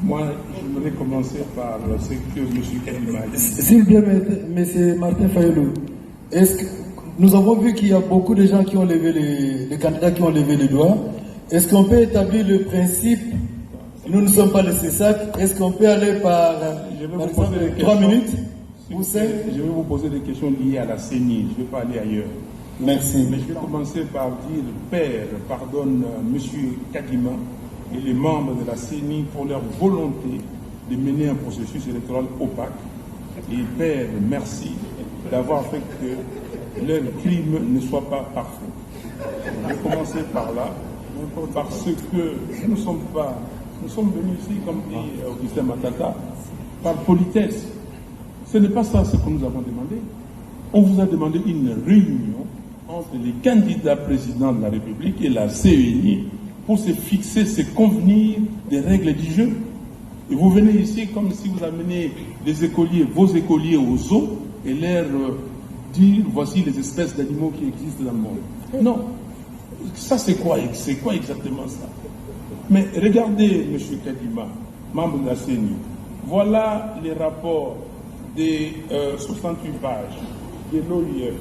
Moi, je voudrais commencer par ce que M. Kadima a dit. S'il vous plaît, M. Martin Fayolo, est-ce que nous avons vu qu'il y a beaucoup de gens qui ont levé les candidats qui ont levé les doigts. Est-ce qu'on peut établir le principe, nous ne sommes pas le CESAC, est-ce qu'on peut aller par exemple, 3 minutes ou 5? Je vais vous poser des questions liées à la CENI, je ne vais pas aller ailleurs. Merci. Mais je vais commencer par dire, Père, pardonne M. Kadima et les membres de la CENI pour leur volonté de mener un processus électoral opaque. Et Père, merci d'avoir fait que leur crime ne soit pas parfait. Je vais commencer par là, parce que nous sommes venus ici, comme dit Augustin Matata, par politesse. Ce n'est pas ça ce que nous avons demandé. On vous a demandé une réunion entre les candidats présidents de la République et la CENI pour se fixer, se convenir des règles du jeu. Et vous venez ici comme si vous amenez les écoliers, vos écoliers au zoo et leur dire voici les espèces d'animaux qui existent dans le monde. Non. Ça c'est quoi exactement ça? Mais regardez, M. Kadima, membre de la CENI, voilà les rapports des 68 pages de l'OIF.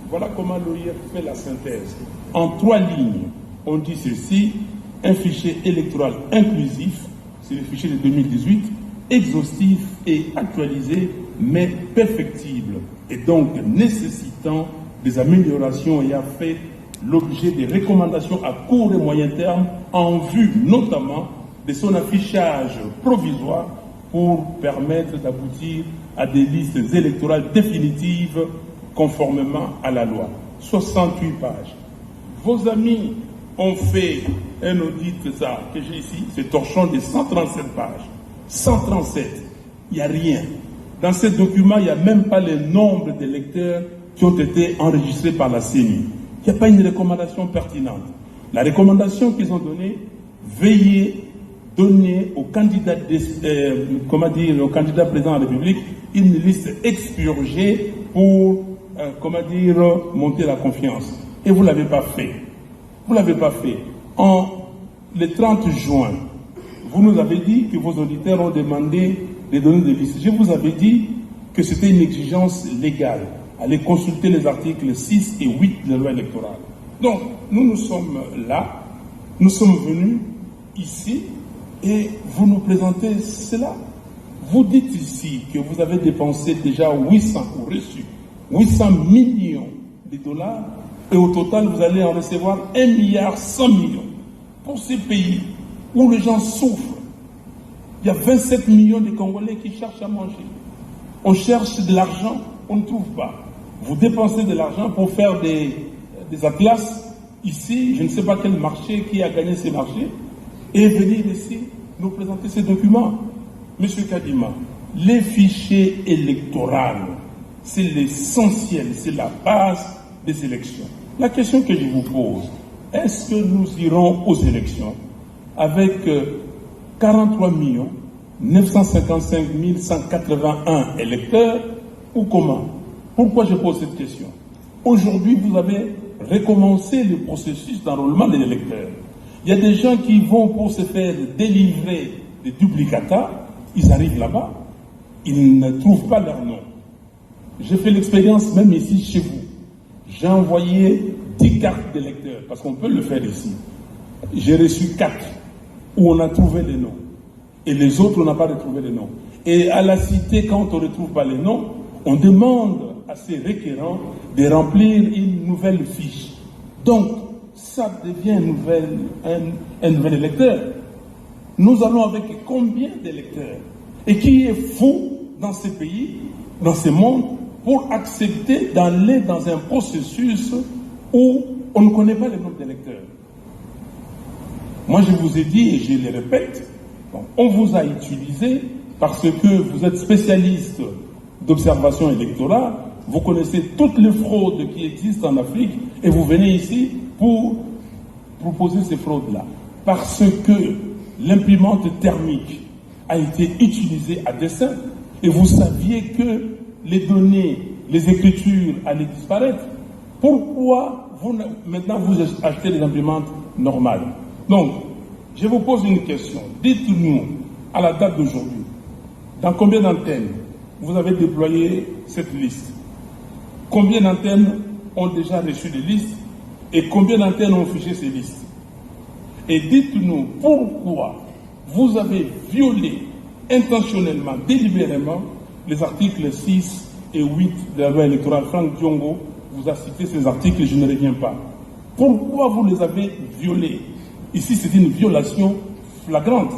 Voilà comment l'OIF fait la synthèse. En 3 lignes, on dit ceci: un fichier électoral inclusif, c'est le fichier de 2018, exhaustif et actualisé, mais perfectible, et donc nécessitant des améliorations ayant fait l'objet des recommandations à court et moyen terme en vue notamment de son affichage provisoire pour permettre d'aboutir à des listes électorales définitives conformément à la loi. 68 pages. Vos amis ont fait un audit que j'ai ici, ce torchon de 137 pages. 137, il n'y a rien. Dans ces documents, il n'y a même pas le nombre d'électeurs qui ont été enregistrés par la CENI. Il n'y a pas une recommandation pertinente. La recommandation qu'ils ont donnée, veillez donner au candidat, au candidat président de la République une liste expurgée pour, monter la confiance. Et vous ne l'avez pas fait. Vous ne l'avez pas fait. Le 30 juin, vous nous avez dit que vos auditeurs ont demandé de donner des listes. Je vous avais dit que c'était une exigence légale. Allez consulter les articles 6 et 8 de la loi électorale. Donc, nous sommes là, nous sommes venus ici, et vous nous présentez cela. Vous dites ici que vous avez dépensé déjà 800, ou reçu 800 millions de dollars, et au total, vous allez en recevoir 1,1 milliard pour ces pays où les gens souffrent. Il y a 27 millions de Congolais qui cherchent à manger. On cherche de l'argent, on ne trouve pas. Vous dépensez de l'argent pour faire des atlas ici, je ne sais pas quel marché, qui a gagné ces marchés, et venir ici nous présenter ces documents. Monsieur Kadima, les fichiers électoraux, c'est l'essentiel, c'est la base des élections. La question que je vous pose, est-ce que nous irons aux élections avec 43 955 181 électeurs ou comment? Pourquoi je pose cette question? Aujourd'hui, vous avez recommencé le processus d'enrôlement des électeurs. Il y a des gens qui vont pour se faire délivrer des duplicata, ils arrivent là-bas, ils ne trouvent pas leur nom. J'ai fait l'expérience même ici chez vous. J'ai envoyé 10 cartes d'électeurs, parce qu'on peut le faire ici. J'ai reçu 4 où on a trouvé les noms. Et les autres, on n'a pas retrouvé les noms. Et à la cité, quand on ne retrouve pas les noms, on demande à ces requérants de remplir une nouvelle fiche. Donc, ça devient un nouvel électeur. Nous allons avec combien d'électeurs? Et qui est fou dans ces pays, dans ce monde, pour accepter d'aller dans un processus où on ne connaît pas le nombre d'électeurs? Moi, je vous ai dit, et je le répète, on vous a utilisé parce que vous êtes spécialiste d'observation électorale, vous connaissez toutes les fraudes qui existent en Afrique et vous venez ici pour proposer ces fraudes-là. Parce que l'imprimante thermique a été utilisée à dessein et vous saviez que les données, les écritures allaient disparaître. Pourquoi maintenant vous achetez des imprimantes normales? Donc, Je vous pose une question. Dites-nous, à la date d'aujourd'hui, dans combien d'antennes vous avez déployé cette liste? Combien d'antennes ont déjà reçu des listes et combien d'antennes ont fiché ces listes? Et dites-nous pourquoi vous avez violé intentionnellement, délibérément, les articles 6 et 8 de la loi électorale. Franck Diongo vous a cité ces articles, je ne reviens pas. Pourquoi vous les avez violés? Ici, c'est une violation flagrante.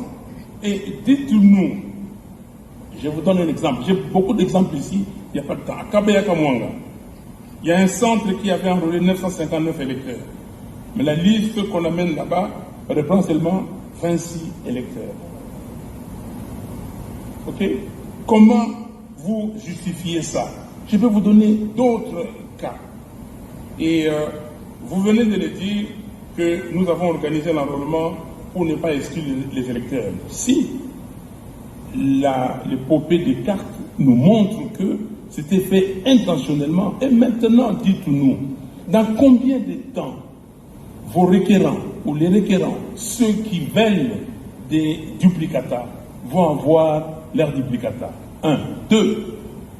Et dites-nous, je vous donne un exemple, j'ai beaucoup d'exemples ici, il n'y a pas de temps. À Kabeya Kamwanga, il y a un centre qui avait enrôlé 959 électeurs. Mais la liste qu'on amène là-bas reprend seulement 26 électeurs. Ok? Comment vous justifiez ça? Je peux vous donner d'autres cas. Et vous venez de le dire que nous avons organisé l'enrôlement pour ne pas exclure les électeurs. Si l'épopée des cartes nous montre que c'était fait intentionnellement, et maintenant dites-nous, dans combien de temps vos requérants ou les requérants, ceux qui veulent des duplicata, vont avoir leurs duplicata? 1. 2.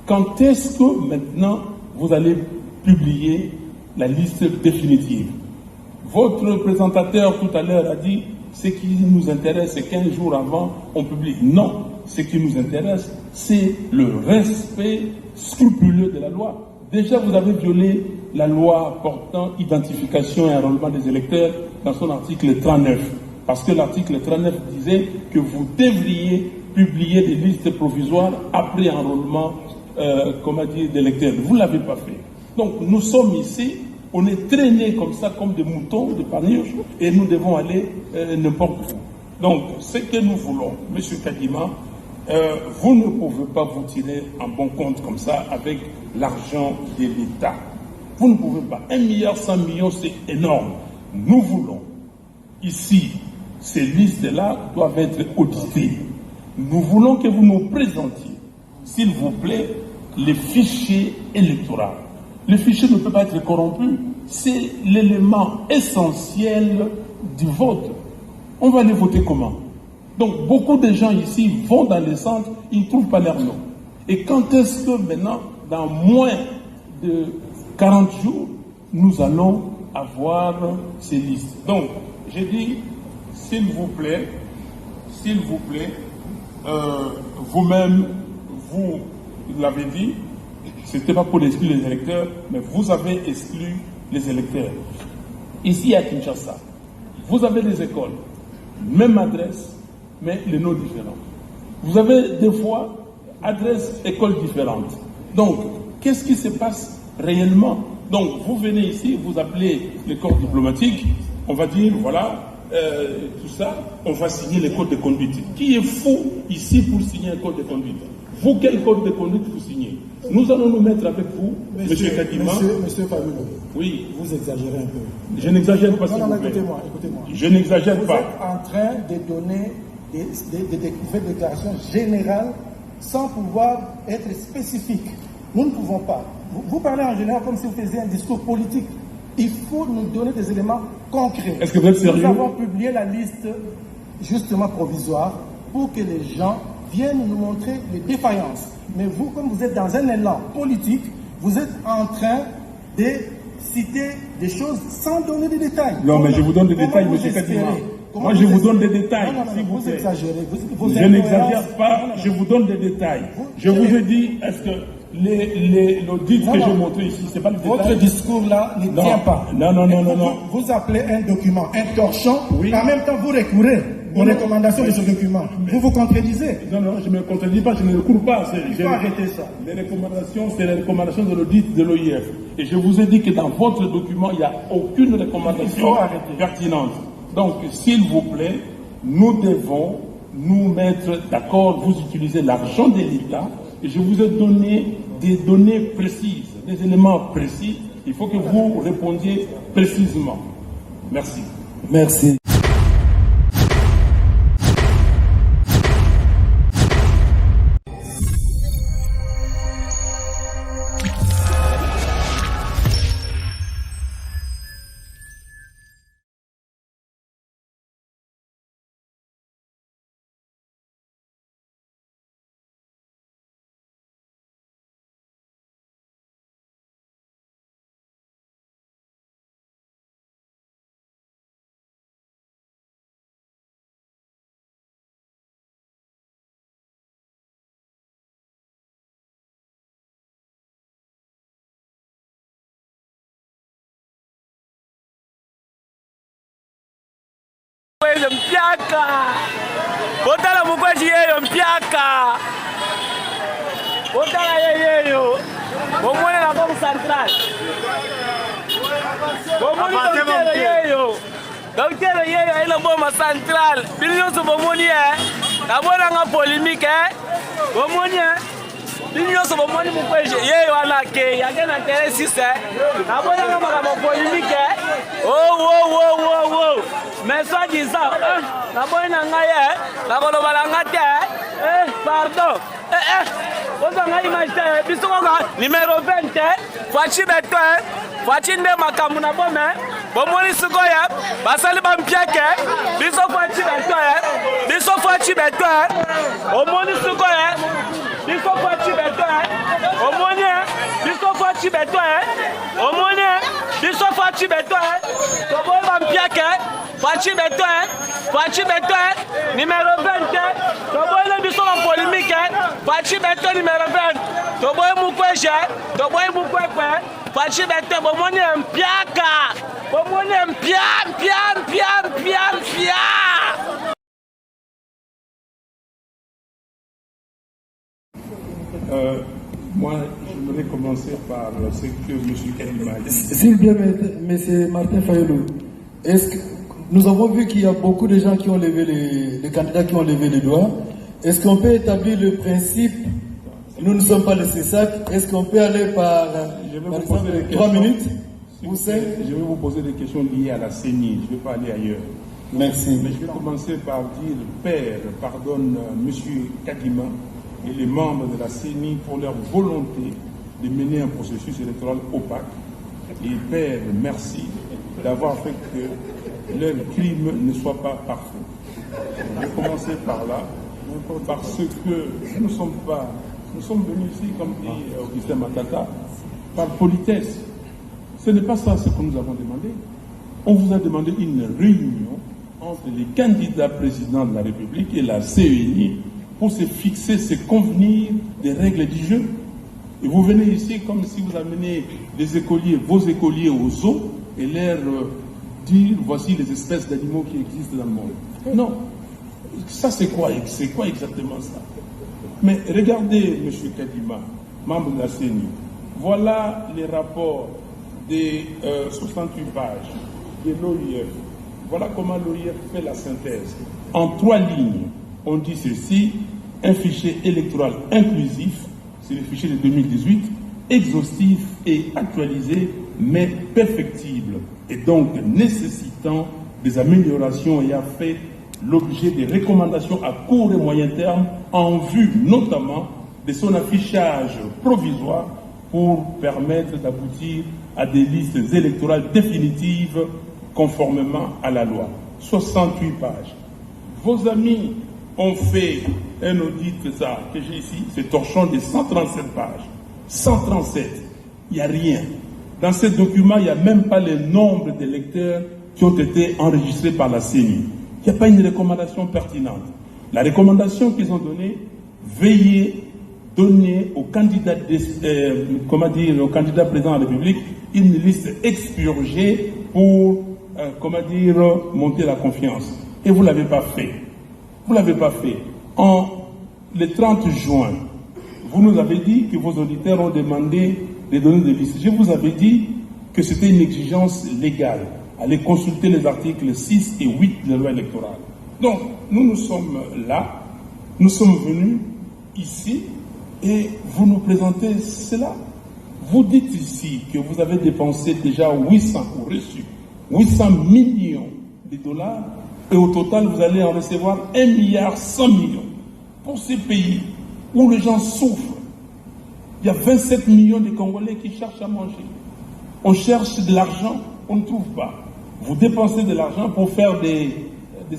Quand est-ce que maintenant vous allez publier la liste définitive? Votre présentateur tout à l'heure a dit ce qui nous intéresse, c'est 15 jours avant, on publie. Non, ce qui nous intéresse, c'est le respect scrupuleux de la loi. Déjà, vous avez violé la loi portant identification et enrôlement des électeurs dans son article 39. Parce que l'article 39 disait que vous devriez publier des listes provisoires après enrôlement d'électeurs. Vous ne l'avez pas fait. Donc, nous sommes ici, on est traînés comme ça, comme des moutons de Paris, et nous devons aller n'importe où. Donc, ce que nous voulons, M. Kadima, vous ne pouvez pas vous tirer en bon compte comme ça avec l'argent de l'État. Vous ne pouvez pas. 1,1 milliard, c'est énorme. Nous voulons, ici, ces listes-là doivent être auditées. Nous voulons que vous nous présentiez, s'il vous plaît, les fichiers électoraux. Le fichier ne peut pas être corrompu. C'est l'élément essentiel du vote. On va aller voter comment? Donc, beaucoup de gens ici vont dans les centres, ils ne trouvent pas leur nom. Et quand est-ce que maintenant, dans moins de 40 jours, nous allons avoir ces listes? Donc, j'ai dit, s'il vous plaît, vous-même, vous l'avez dit, ce n'était pas pour exclure les électeurs, mais vous avez exclu les électeurs. Ici à Kinshasa, vous avez des écoles, même adresse, mais les noms différents. Vous avez des fois adresses, écoles différentes. Donc, qu'est-ce qui se passe réellement? Donc, vous venez ici, vous appelez les corps diplomatiques, on va dire, voilà, tout ça, on va signer les codes de conduite. Qui est fou ici pour signer un code de conduite? Vous, quel code de conduite vous signez? Nous allons nous mettre avec vous, Monsieur Kadima. Monsieur Fabuleux, oui. Vous exagérez un peu. Je n'exagère pas, s'il vous plaît. Écoutez-moi. Je n'exagère pas. Vous êtes en train de donner des déclarations générales sans pouvoir être spécifique. Nous ne pouvons pas. Vous parlez en général comme si vous faisiez un discours politique. Il faut nous donner des éléments concrets. Est-ce que vous êtes sérieux? Nous avons publié la liste justement provisoire pour que les gens viennent nous montrer les défaillances. Mais vous, comme vous êtes dans un élan politique, vous êtes en train de citer des choses sans donner des détails. Non, mais je vous donne des détails, M. Kadima. Moi, je vous donne des détails. Vous exagérez. Je n'exagère pas, je vous donne des détails. Je vous ai dit, est-ce que l'audit que j'ai montré ici, c'est pas le détail? Votre discours-là ne tient pas. Non. Vous appelez un document un torchon, oui. En même temps, vous recourez aux recommandations de ce document. Vous vous contredisez. Non, je ne me contredis pas, je ne recours pas. Il faut arrêter ça. Les recommandations, c'est les recommandations de l'audit de l'OIF. Et je vous ai dit que dans votre document, il n'y a aucune recommandation pertinente. Donc, s'il vous plaît, nous devons nous mettre d'accord. Vous utilisez l'argent de l'État et je vous ai donné des données précises, des éléments précis. Il faut que vous répondiez précisément. Merci. Merci. mukwezi mpiaka. Botala mukwezi yeyo mpiaka. Botala yeyo. Bomone na Banque Centrale. Bomone docteur yeyo. Docteur yeyo ila Banque Centrale. Bilio so bomoni na bona nga polémique bomoni bilio so bomoni mukwezi yeyo anake yagena tere sise. Na bona nga makamo polémique. Oh. Mais soit disant, la bonne nangaye, la bonne balangate, pardon. On a imagé, bisonga, numéro 20, Fachi Beto, Fachi Nde Makamuna Bome, Bomoni Sugoya, Basali Bampiake, Biso Fachi Beto, Omoni Sugoya, Biso Fachi Beto, Omoni, Biso Fachi Beto, Omoni, Biso Fachi Beto, Tobo Bampiake, Fachi Beto, numéro 20, Tobo Biso en polémique, Fachi Beto numéro 20, Tobo Mukweje, Tobo Mukwekwe, Fachi Beto, Bomoni Mpiaka, Bomoni Mpia. Moi, j'aimerais commencer par ce que M. Kadima a dit. S'il vous plaît, M. Martin Fayulu, est-ce que nous avons vu qu'il y a beaucoup de gens qui ont levé les candidats qui ont levé les doigts. Est-ce qu'on peut établir le principe, nous ne sommes pas le CESAC, est-ce qu'on peut aller par exemple, 3 minutes ou 5? Je vais vous poser des questions liées à la CENI, je ne vais pas aller ailleurs. Merci. Mais je vais commencer par dire, Père, pardonne M. Kadima et les membres de la CENI pour leur volonté de mener un processus électoral opaque. Et Père, merci d'avoir fait que leur crime ne soit pas parfait. Je vais commencer par là, parce que nous sommes venus ici, comme dit Augustin Matata, par politesse. Ce n'est pas ça ce que nous avons demandé. On vous a demandé une réunion entre les candidats présidents de la République et la CENI pour se fixer, se convenir des règles du jeu. Et vous venez ici comme si vous amenez des écoliers, vos écoliers au zoo et leur dire voici les espèces d'animaux qui existent dans le monde. Non. Ça c'est quoi exactement ça? Mais regardez, M. Kadima, membre de la CENI, voilà les rapports des 68 pages de l'OIF. Voilà comment l'OIF fait la synthèse. En 3 lignes, on dit ceci: un fichier électoral inclusif, c'est le fichier de 2018, exhaustif et actualisé, mais perfectible, et donc nécessitant des améliorations ayant fait l'objet des recommandations à court et moyen terme en vue notamment de son affichage provisoire pour permettre d'aboutir à des listes électorales définitives conformément à la loi. 68 pages. Vos amis ont fait un audit que j'ai ici, c'est torchon de 137 pages. 137, il n'y a rien. Dans ce document, il n'y a même pas le nombre d'électeurs qui ont été enregistrés par la CENI. Il n'y a pas une recommandation pertinente. La recommandation qu'ils ont donnée, veillez donner aux candidats, aux candidats présidents de la République une liste expurgée pour, monter la confiance. Et vous ne l'avez pas fait. Vous ne l'avez pas fait. Le 30 juin, vous nous avez dit que vos auditeurs ont demandé de donner des listes. Je vous avais dit que c'était une exigence légale. Allez consulter les articles 6 et 8 de la loi électorale. Donc, nous sommes là, nous sommes venus ici, et vous nous présentez cela. Vous dites ici que vous avez dépensé déjà 800 ou reçu 800 millions de dollars, et au total, vous allez en recevoir 1,1 milliard pour ces pays où les gens souffrent. Il y a 27 millions de Congolais qui cherchent à manger. On cherche de l'argent, on ne trouve pas. Vous dépensez de l'argent pour faire des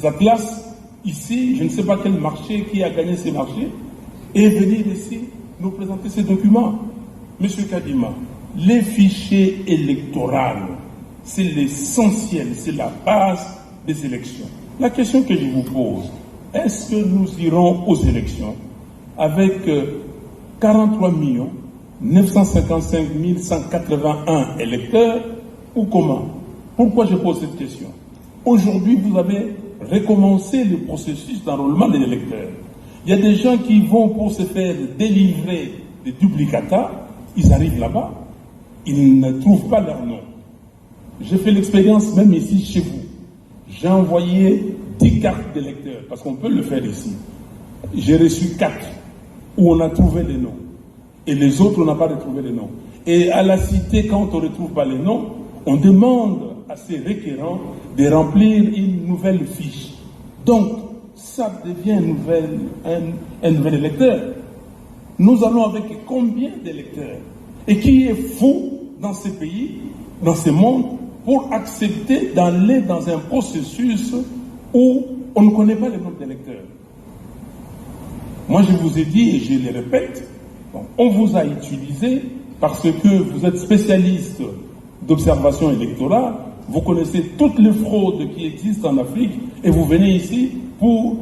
atlas ici, je ne sais pas quel marché, qui a gagné ces marchés, et venir ici nous présenter ces documents. Monsieur Kadima, les fichiers électoraux, c'est l'essentiel, c'est la base des élections. La question que je vous pose, est-ce que nous irons aux élections avec 43 955 181 électeurs ou comment? Pourquoi je pose cette question? Aujourd'hui, vous avez recommencer le processus d'enrôlement des électeurs. Il y a des gens qui vont pour se faire délivrer des duplicata, ils arrivent là-bas, ils ne trouvent pas leur nom. J'ai fait l'expérience même ici chez vous. J'ai envoyé 10 cartes d'électeurs, parce qu'on peut le faire ici. J'ai reçu 4 où on a trouvé les noms. Et les autres, on n'a pas retrouvé les noms. Et à la cité, quand on ne retrouve pas les noms, on demande à ces requérants de remplir une nouvelle fiche. Donc, ça devient un nouvel électeur. Nous allons avec combien d'électeurs? Et qui est fou dans ce pays, dans ce monde, pour accepter d'aller dans un processus où on ne connaît pas le nombre d'électeurs? Moi, je vous ai dit, et je le répète, on vous a utilisé parce que vous êtes spécialiste d'observation électorale, vous connaissez toutes les fraudes qui existent en Afrique et vous venez ici pour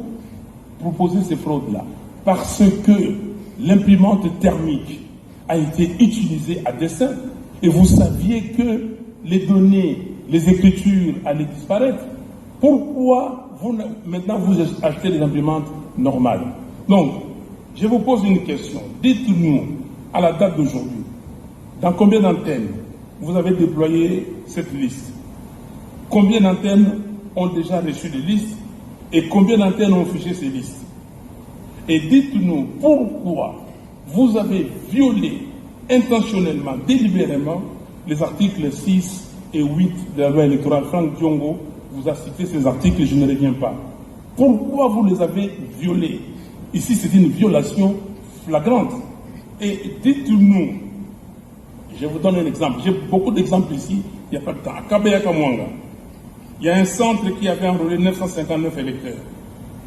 proposer ces fraudes-là. Parce que l'imprimante thermique a été utilisée à dessein et vous saviez que les données, les écritures allaient disparaître. Pourquoi maintenant vous achetez des imprimantes normales? Donc, je vous pose une question. Dites-nous, à la date d'aujourd'hui, dans combien d'antennes vous avez déployé cette liste? Combien d'antennes ont déjà reçu des listes et combien d'antennes ont fiché ces listes? Et dites-nous pourquoi vous avez violé intentionnellement, délibérément, les articles 6 et 8 de la loi électorale. Franck Diongo vous a cité ces articles et je ne reviens pas. Pourquoi vous les avez violés? Ici, c'est une violation flagrante. Et dites-nous, je vous donne un exemple. J'ai beaucoup d'exemples ici, il n'y a pas de temps. À Kabea-Kamwanga, il y a un centre qui avait enrôlé 959 électeurs.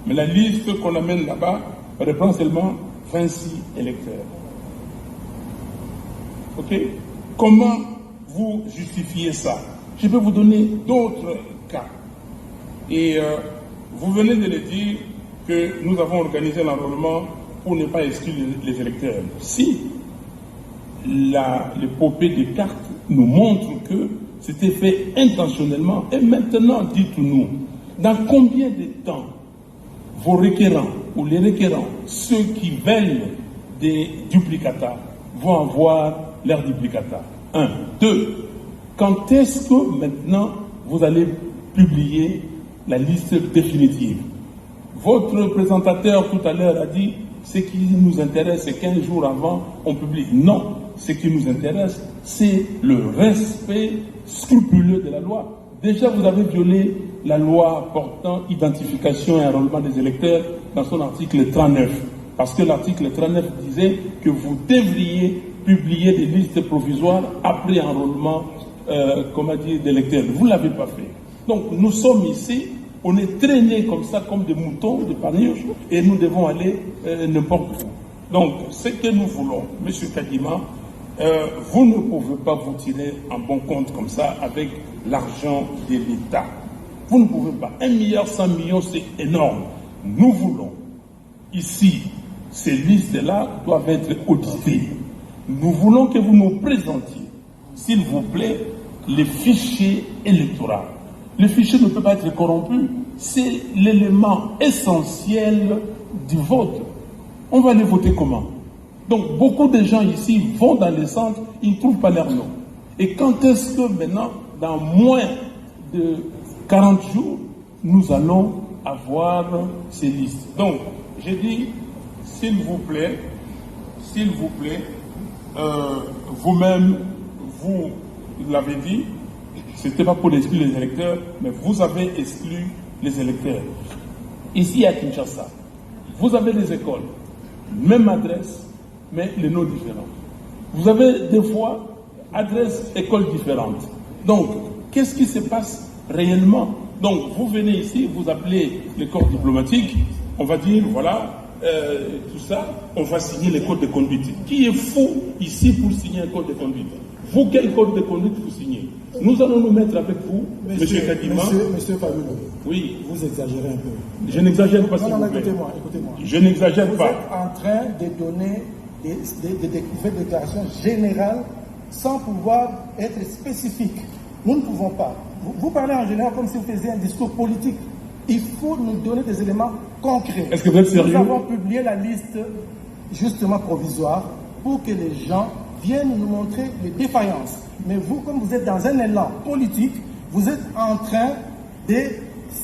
Mais la liste qu'on amène là-bas reprend seulement 26 électeurs. Ok? Comment vous justifiez ça? Je peux vous donner d'autres cas. Et vous venez de le dire que nous avons organisé l'enrôlement pour ne pas exclure les électeurs. Si l'épopée des cartes nous montre que c'était fait intentionnellement, et maintenant dites-nous, dans combien de temps vos requérants ou les requérants, ceux qui veulent des duplicata, vont avoir leurs duplicata? 1. 2. Quand est-ce que maintenant vous allez publier la liste définitive? Votre présentateur tout à l'heure a dit ce qui nous intéresse, c'est 15 jours avant, on publie. Non, ce qui nous intéresse, c'est le respect scrupuleux de la loi. Déjà, vous avez violé la loi portant identification et enrôlement des électeurs dans son article 39. Parce que l'article 39 disait que vous devriez publier des listes provisoires après enrôlement d'électeurs. Vous ne l'avez pas fait. Donc, nous sommes ici. On est traînés comme ça, comme des moutons de Paris, et nous devons aller n'importe où. Donc, ce que nous voulons, M. Kadima, vous ne pouvez pas vous tirer en bon compte comme ça avec l'argent de l'État. Vous ne pouvez pas. 1,1 milliard, c'est énorme. Nous voulons, ici, ces listes-là doivent être auditées. Nous voulons que vous nous présentiez, s'il vous plaît, les fichiers électoraux. Le fichier ne peut pas être corrompu. C'est l'élément essentiel du vote. On va aller voter comment? Donc, beaucoup de gens ici vont dans les centres, ils ne trouvent pas leur nom. Et quand est-ce que maintenant, dans moins de 40 jours, nous allons avoir ces listes? Donc, j'ai dit, s'il vous plaît, vous-même, vous l'avez dit, ce n'était pas pour exclure les électeurs, mais vous avez exclu les électeurs. Ici à Kinshasa, vous avez les écoles, même adresse, mais les noms différents. Vous avez des fois adresses, écoles différentes. Donc, qu'est-ce qui se passe réellement? Donc, vous venez ici, vous appelez les corps diplomatiques, on va dire, voilà, tout ça, on va signer les codes de conduite. Qui est fou ici pour signer un code de conduite? Vous, quel code de conduite vous signez? Nous allons nous mettre avec vous, Monsieur Kadima. Monsieur Fabuleux, oui. Vous exagérez un peu. Je n'exagère pas, s'il Non, vous plaît. écoutez-moi. Je n'exagère pas. Vous êtes en train de donner des déclarations générales sans pouvoir être spécifiques. Nous ne pouvons pas. Vous parlez en général comme si vous faisiez un discours politique. Il faut nous donner des éléments concrets. Est-ce que vous êtes sérieux? Nous avons publié la liste justement provisoire pour que les gens viennent nous montrer les défaillances. Mais vous, comme vous êtes dans un élan politique, vous êtes en train de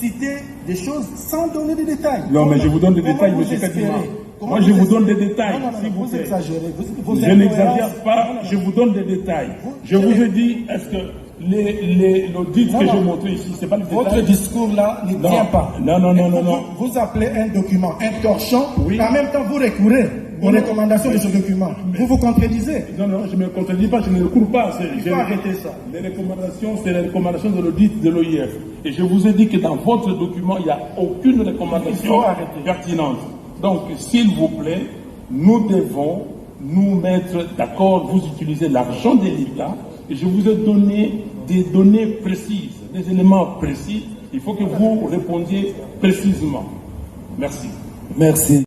citer des choses sans donner des détails. Non, mais je vous donne des Comment détails, vous M. Kadima. espérez? Moi, je vous donne des détails, Non, s'il vous vous plaît. exagérez. Je n'exagère pas, je vous donne des détails. Je vous ai dit, est-ce que l'audit que j'ai montré ici, c'est pas le détail? Votre discours là ne Non. tient pas. Non. Vous appelez un document un torchon, Oui. en même temps vous recourez aux Non. recommandations de ce document. Vous vous contredisez. Non, je ne me contredis pas, je ne recours pas. Il faut arrêter ça. Les recommandations, c'est les recommandations de l'audit de l'OIF. Et je vous ai dit que dans votre document, il n'y a aucune Il recommandation faut arrêter. pertinente. Donc, s'il vous plaît, nous devons nous mettre d'accord. Vous utilisez l'argent de l'État et je vous ai donné des données précises, des éléments précis. Il faut que vous répondiez précisément. Merci. Merci.